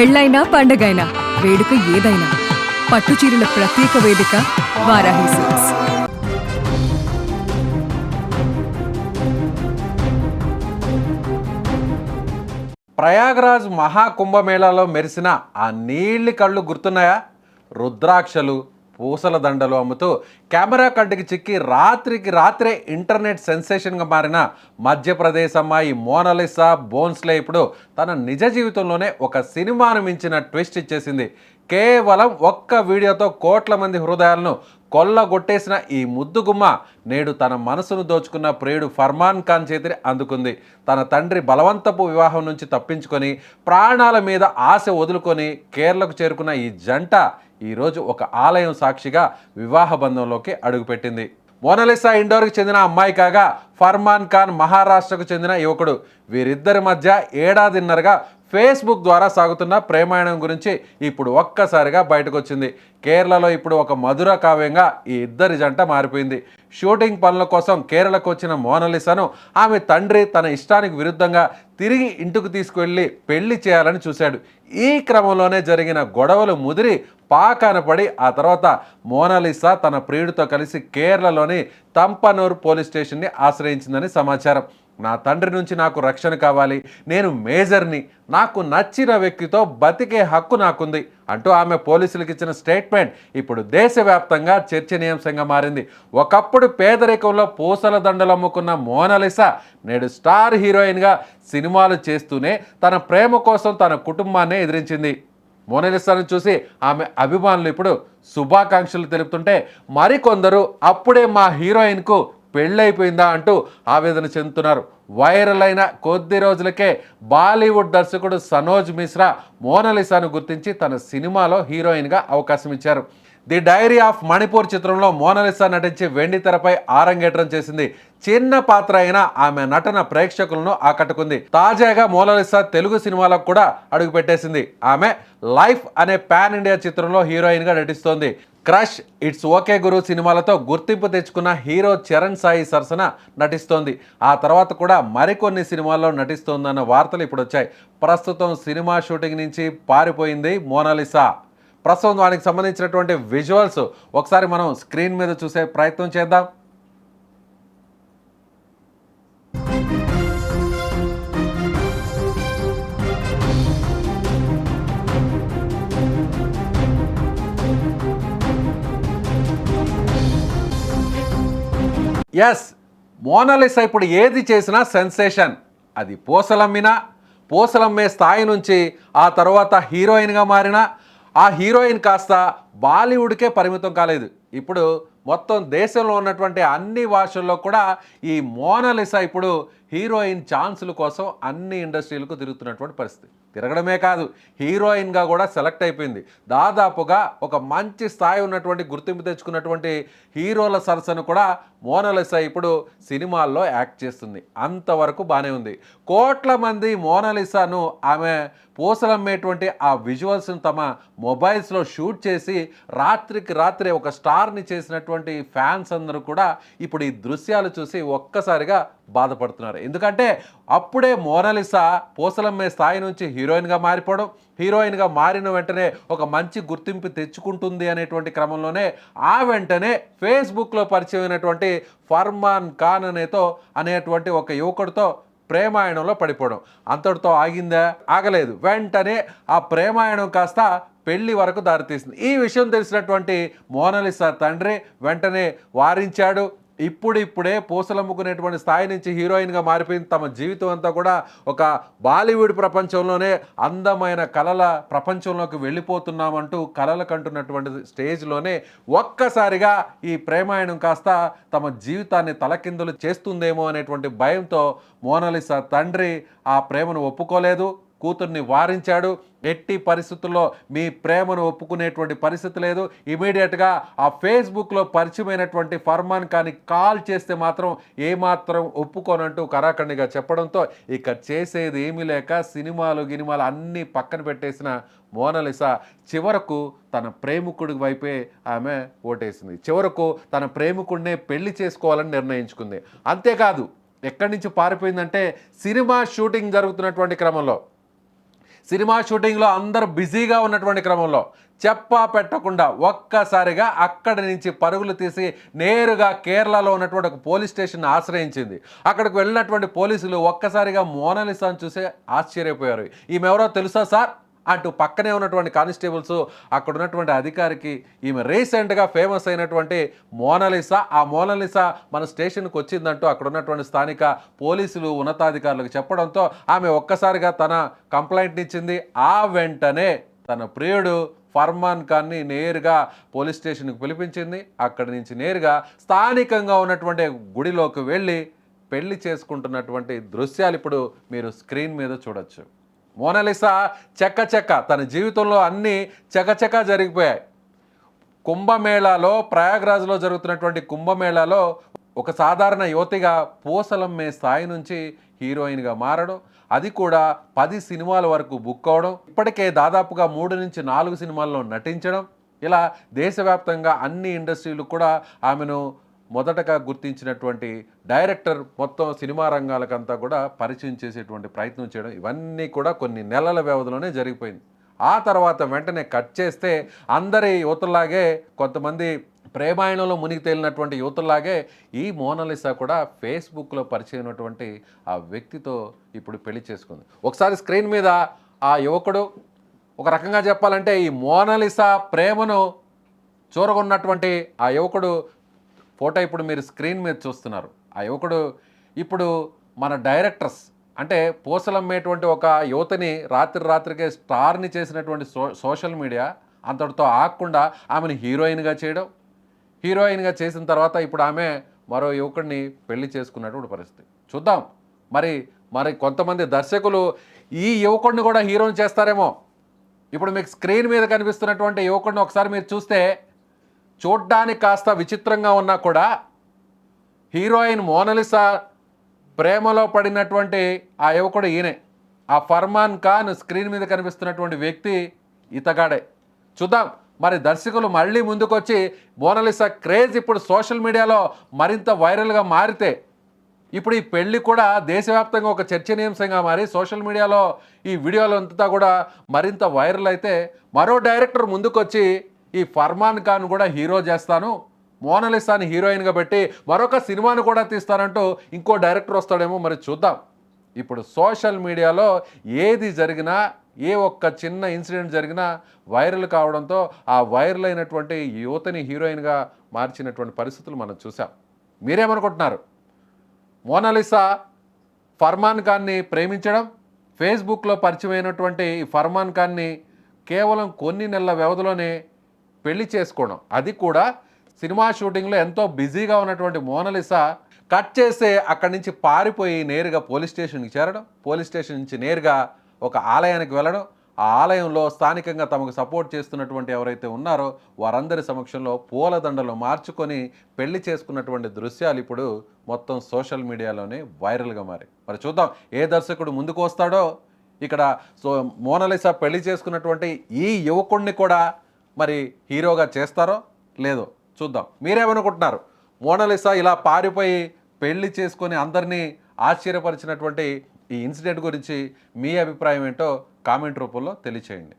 పెళ్ళైనా పండగైనా వేడుక ఏదైనా పట్టుచీరల ప్రత్యేక వేదిక వారాహి సిల్క్స్. ప్రయాగరాజ్ మహాకుంభమేళాలో మెరిసిన ఆ నీళ్ళి కళ్ళు గుర్తున్నాయా? రుద్రాక్షలు, పూసల దండలు అమ్ముతూ కెమెరా కంటికి చిక్కి రాత్రికి రాత్రే ఇంటర్నెట్ సెన్సేషన్గా మారిన మధ్యప్రదేశ్ అమ్మాయి మోనాలిసా బోన్స్లే ఇప్పుడు తన నిజ జీవితంలోనే ఒక సినిమాను మించిన ట్విస్ట్ ఇచ్చేసింది. కేవలం ఒక్క వీడియోతో కోట్ల మంది హృదయాలను కొల్లగొట్టేసిన ఈ ముద్దుగుమ్మ నేడు తన మనసును దోచుకున్న ప్రియుడు ఫర్మాన్ ఖాన్ చేతిని అందుకుంది. తన తండ్రి బలవంతపు వివాహం నుంచి తప్పించుకొని ప్రాణాల మీద ఆశ వదులుకొని కేరళకు చేరుకున్న ఈ జంట ఈరోజు ఒక ఆలయం సాక్షిగా వివాహ బంధంలోకి అడుగుపెట్టింది. మోనాలిసా ఇండోర్కి చెందిన అమ్మాయి కాగా ఫర్మాన్ ఖాన్ మహారాష్ట్రకు చెందిన యువకుడు. వీరిద్దరి మధ్య ఏడాదిన్నరగా ఫేస్బుక్ ద్వారా సాగుతున్న ప్రేమాయణం గురించి ఇప్పుడు ఒక్కసారిగా బయటకు వచ్చింది. కేరళలో ఇప్పుడు ఒక మధుర కావ్యంగా ఈ ఇద్దరి జంట మారిపోయింది. షూటింగ్ పనుల కోసం కేరళకు వచ్చిన మోనాలిసాను ఆమె తండ్రి తన ఇష్టానికి విరుద్ధంగా తిరిగి ఇంటికి తీసుకువెళ్ళి పెళ్లి చేయాలని చూశాడు. ఈ క్రమంలోనే జరిగిన గొడవలు ముదిరి పాకాన పడి ఆ తర్వాత మోనాలిసా తన ప్రియుడితో కలిసి కేరళలోని తంపనూర్ పోలీస్ స్టేషన్ని ఆశ్రయించిందని సమాచారం. నా తండ్రి నుంచి నాకు రక్షణ కావాలి, నేను మేజర్ని, నాకు నచ్చిన వ్యక్తితో బతికే హక్కు నాకుంది అంటూ ఆమె పోలీసులకు ఇచ్చిన స్టేట్మెంట్ ఇప్పుడు దేశవ్యాప్తంగా చర్చనీయాంశంగా మారింది. ఒకప్పుడు పేదరికంలో పూసల దండలు అమ్ముకున్న మోనాలిసా నేడు స్టార్ హీరోయిన్గా సినిమాలు చేస్తూనే తన ప్రేమ కోసం తన కుటుంబాన్నే ఎదిరించింది. మోనాలిసాను చూసి ఆమె అభిమానులు ఇప్పుడు శుభాకాంక్షలు తెలుపుతుంటే మరికొందరు అప్పుడే మా హీరోయిన్కు పెళ్ళైపోయిందా అంటూ ఆవేదన చెందుతున్నారు. వైరల్ అయిన కొద్ది రోజులకే బాలీవుడ్ దర్శకుడు సనోజ్ మిశ్రా మోనాలిసాను గుర్తించి తన సినిమాలో హీరోయిన్గా అవకాశం ఇచ్చారు. ది డైరీ ఆఫ్ మణిపూర్ చిత్రంలో మోనాలిసా నటించి వెండి తెరపై ఆరంగేట్రం చేసింది. చిన్న పాత్ర అయినా ఆమె నటన ప్రేక్షకులను ఆకట్టుకుంది. తాజాగా మోనాలిసా తెలుగు సినిమాలకు కూడా అడుగుపెట్టేసింది. ఆమె లైఫ్ అనే పాన్ ఇండియా చిత్రంలో హీరోయిన్గా నటిస్తోంది. క్రష్, ఇట్స్ ఓకే గురు సినిమాలతో గుర్తింపు తెచ్చుకున్న హీరో చరణ్ సాయి సరసన నటిస్తోంది. ఆ తర్వాత కూడా మరికొన్ని సినిమాల్లో నటిస్తోందన్న వార్తలు ఇప్పుడు వచ్చాయి. ప్రస్తుతం సినిమా షూటింగ్ నుంచి పారిపోయింది మోనాలిసా. ప్రస్తుతం దానికి సంబంధించినటువంటి విజువల్స్ ఒకసారి మనం స్క్రీన్ మీద చూసే ప్రయత్నం చేద్దాం. ఎస్, మోనాలిసా ఇప్పుడు ఏది చేసినా సెన్సేషన్. అది పూసలమ్మినా, పూసలమ్మే స్థాయి నుంచి ఆ తర్వాత హీరోయిన్గా మారిన ఆ హీరోయిన్ కాస్త బాలీవుడ్కే పరిమితం కాలేదు. ఇప్పుడు మొత్తం దేశంలో ఉన్నటువంటి అన్ని భాషల్లో కూడా ఈ మోనాలిసా ఇప్పుడు హీరోయిన్ ఛాన్సుల కోసం అన్ని ఇండస్ట్రీలకు తిరుగుతున్నటువంటి పరిస్థితి. తిరగడమే కాదు, హీరోయిన్గా కూడా సెలెక్ట్ అయిపోయింది. దాదాపుగా ఒక మంచి స్థాయి ఉన్నటువంటి గుర్తింపు తెచ్చుకున్నటువంటి హీరోల సరసను కూడా మోనాలిసా ఇప్పుడు సినిమాల్లో యాక్ట్ చేస్తుంది. అంతవరకు బాగానే ఉంది. కోట్ల మంది మోనాలిసాను ఆమె పూసలమ్మేటువంటి ఆ విజువల్స్ను తమ మొబైల్స్లో షూట్ చేసి రాత్రికి రాత్రే ఒక స్టార్ని చేసినటువంటి ఫ్యాన్స్ అందరూ కూడా ఇప్పుడు ఈ దృశ్యాలు చూసి ఒక్కసారిగా బాధపడుతున్నారు. ఎందుకంటే అప్పుడే మోనాలిసా పూసలమ్మే స్థాయి నుంచి హీరోయిన్గా మారిపోవడం, హీరోయిన్గా మారిన వెంటనే ఒక మంచి గుర్తింపు తెచ్చుకుంటుంది అనేటువంటి క్రమంలోనే ఆ వెంటనే ఫేస్బుక్లో పరిచయమైనటువంటి ఫర్మాన్ ఖాన్ అనేటువంటి ఒక యువకుడితో ప్రేమాయణంలో పడిపోవడం. అంతటితో ఆగిందా? ఆగలేదు. వెంటనే ఆ ప్రేమాయణం కాస్త పెళ్లి వరకు దారితీసింది. ఈ విషయం తెలిసినటువంటి మోనాలిసా తండ్రి వెంటనే వారించాడు. ఇప్పుడిప్పుడే పూసలమ్ముకునేటువంటి స్థాయి నుంచి హీరోయిన్గా మారిపోయింది. తమ జీవితం అంతా కూడా ఒక బాలీవుడ్ ప్రపంచంలోనే అందమైన కళల ప్రపంచంలోకి వెళ్ళిపోతున్నామంటూ కళలు కంటున్నటువంటి స్టేజ్లోనే ఒక్కసారిగా ఈ ప్రేమాయణం కాస్త తమ జీవితాన్ని తలకిందులు చేస్తుందేమో అనేటువంటి భయంతో మోనాలిసా తండ్రి ఆ ప్రేమను ఒప్పుకోలేదు. కూతుర్ని వారించాడు. ఎట్టి పరిస్థితుల్లో మీ ప్రేమను ఒప్పుకునేటువంటి పరిస్థితి లేదు. ఇమీడియట్గా ఆ ఫేస్బుక్లో పరిచయమైనటువంటి ఫర్మాన్ ఖాన్ కాల్ చేస్తే మాత్రం ఏమాత్రం ఒప్పుకోనంటూ కరాఖండిగా చెప్పడంతో ఇక చేసేది ఏమీ లేక సినిమాలు అన్నీ పక్కన పెట్టేసిన మోనాలిసా చివరకు తన ప్రేమికుడి వైపే ఆమె ఓటేసింది. చివరకు తన ప్రేమికుడినే పెళ్లి చేసుకోవాలని నిర్ణయించుకుంది. అంతేకాదు, ఎక్కడి నుంచి పారిపోయిందంటే సినిమా షూటింగ్ జరుగుతున్నటువంటి క్రమంలో సినిమా షూటింగ్లో అందరూ బిజీగా ఉన్నటువంటి క్రమంలో చెప్పా పెట్టకుండా ఒక్కసారిగా అక్కడి నుంచి పరుగులు తీసి నేరుగా కేరళలో ఉన్నటువంటి ఒక పోలీస్ స్టేషన్ ఆశ్రయించింది. అక్కడికి వెళ్ళినటువంటి పోలీసులు ఒక్కసారిగా మోనాలిసాను చూసి ఆశ్చర్యపోయారు. ఈమె ఎవరో తెలుసా సార్ అంటూ పక్కనే ఉన్నటువంటి కానిస్టేబుల్స్ అక్కడ ఉన్నటువంటి అధికారికి ఈమె రీసెంట్గా ఫేమస్ అయినటువంటి మోనాలిసా, ఆ మోనాలిసా మన స్టేషన్కి వచ్చిందంటూ అక్కడ ఉన్నటువంటి స్థానిక పోలీసులు ఉన్నతాధికారులకు చెప్పడంతో ఆమె ఒక్కసారిగా తన కంప్లైంట్ని ఇచ్చింది. ఆ వెంటనే తన ప్రియుడు ఫర్మాన్ ఖాన్ని నేరుగా పోలీస్ స్టేషన్కి పిలిపించింది. అక్కడి నుంచి నేరుగా స్థానికంగా ఉన్నటువంటి గుడిలోకి వెళ్ళి పెళ్లి చేసుకుంటున్నటువంటి దృశ్యాలు ఇప్పుడు మీరు స్క్రీన్ మీద చూడొచ్చు. మోనాలిసా చెక్క తన జీవితంలో అన్నీ చకచకా జరిగిపోయాయి. కుంభమేళాలో, ప్రయాగ్రాజ్లో జరుగుతున్నటువంటి కుంభమేళాలో ఒక సాధారణ యువతిగా పూసలమ్మే స్థాయి నుంచి హీరోయిన్గా మారడం, అది కూడా 10 సినిమాల వరకు బుక్ అవడం, ఇప్పటికే దాదాపుగా 3 నుంచి 4 సినిమాల్లో నటించడం, ఇలా దేశవ్యాప్తంగా అన్ని ఇండస్ట్రీలు కూడా ఆమెను మొదటగా గుర్తించినటువంటి డైరెక్టర్ మొత్తం సినిమా రంగాలకంతా కూడా పరిచయం చేసేటువంటి ప్రయత్నం చేయడం, ఇవన్నీ కూడా కొన్ని నెలల వ్యవధిలోనే జరిగిపోయింది. ఆ తర్వాత వెంటనే కట్ చేస్తే అందరి యువతలాగే, కొంతమంది ప్రేమాయణంలో మునిగి తేలినటువంటి యువతలాగే ఈ మోనాలిసా కూడా ఫేస్బుక్లో పరిచయం అయినటువంటి ఆ వ్యక్తితో ఇప్పుడు పెళ్లి చేసుకుంది. ఒకసారి స్క్రీన్ మీద ఆ యువకుడు, ఒక రకంగా చెప్పాలంటే ఈ మోనాలిసా ప్రేమను చూరగొన్నటువంటి ఆ యువకుడు ఫోటో ఇప్పుడు మీరు స్క్రీన్ మీద చూస్తున్నారు. ఆ యువకుడు ఇప్పుడు మన డైరెక్టర్స్ అంటే పూసలమ్మేటువంటి ఒక యువతని రాత్రికే స్టార్ని చేసినటువంటి సోషల్ మీడియా అంతటితో ఆగకుండా ఆమెను హీరోయిన్గా చేయడం, హీరోయిన్గా చేసిన తర్వాత ఇప్పుడు ఆమె మరో యువకుడిని పెళ్లి చేసుకున్నటువంటి పరిస్థితి చూద్దాం. మరి కొంతమంది దర్శకులు ఈ యువకుడిని కూడా హీరోని చేస్తారేమో. ఇప్పుడు మీకు స్క్రీన్ మీద కనిపిస్తున్నటువంటి యువకుడిని ఒకసారి మీరు చూస్తే చూడ్డానికి కాస్త విచిత్రంగా ఉన్నా కూడా హీరోయిన్ మోనాలిసా ప్రేమలో పడినటువంటి ఆ యువకుడు ఈయనే. ఆ ఫర్మాన్ ఖాన్ స్క్రీన్ మీద కనిపిస్తున్నటువంటి వ్యక్తి ఇతగాడే. చూద్దాం మరి దర్శకులు మళ్ళీ ముందుకొచ్చి మోనాలిసా క్రేజ్ ఇప్పుడు సోషల్ మీడియాలో మరింత వైరల్గా మారితే, ఇప్పుడు ఈ పెళ్లి కూడా దేశవ్యాప్తంగా ఒక చర్చనీయాంశంగా మారి సోషల్ మీడియాలో ఈ వీడియోలు అంతా కూడా మరింత వైరల్ అయితే, మరో డైరెక్టర్ ముందుకొచ్చి ఈ ఫర్మాన్ ఖాన్ కూడా హీరో చేస్తాను, మోనాలిసాని హీరోయిన్గా పెట్టి మరొక సినిమాను కూడా తీస్తానంటూ ఇంకో డైరెక్టర్ వస్తాడేమో మరి చూద్దాం. ఇప్పుడు సోషల్ మీడియాలో ఏది జరిగినా, ఏ ఒక్క చిన్న ఇన్సిడెంట్ జరిగినా వైరల్ కావడంతో ఆ వైరల్ అయినటువంటి యువతని హీరోయిన్గా మార్చినటువంటి పరిస్థితులు మనం చూసాం. మీరేమనుకుంటున్నారు? మోనాలిసా ఫర్మాన్ ఖాన్ని ప్రేమించడం, ఫేస్బుక్లో పరిచయమైనటువంటి ఈ ఫర్మాన్ ఖాన్ని కేవలం కొన్ని నెలల వ్యవధిలోనే పెళ్లి చేసుకోవడం, అది కూడా సినిమా షూటింగ్లో ఎంతో బిజీగా ఉన్నటువంటి మోనాలిసా కట్ చేస్తే అక్కడి నుంచి పారిపోయి నేరుగా పోలీస్ స్టేషన్కి చేరడం, పోలీస్ స్టేషన్ నుంచి నేరుగా ఒక ఆలయానికి వెళ్ళడం, ఆ ఆలయంలో స్థానికంగా తమకు సపోర్ట్ చేస్తున్నటువంటి ఎవరైతే ఉన్నారో వారందరి సమక్షంలో పూలదండలు మార్చుకొని పెళ్లి చేసుకున్నటువంటి దృశ్యాలు ఇప్పుడు మొత్తం సోషల్ మీడియాలోనే వైరల్గా మారి. మరి చూద్దాం ఏ దర్శకుడు ముందుకు వస్తాడో. ఇక్కడ మోనాలిసా పెళ్లి చేసుకున్నటువంటి ఈ యువకుడిని కూడా మరి హీరోగా చేస్తారో లేదో చూద్దాం. మీరేమనుకుంటున్నారు? మోనాలిసా ఇలా పారిపోయి పెళ్లి చేసుకొని అందరినీ ఆశ్చర్యపరిచినటువంటి ఈ ఇన్సిడెంట్ గురించి మీ అభిప్రాయం ఏంటో కామెంట్ రూపంలో తెలియచేయండి.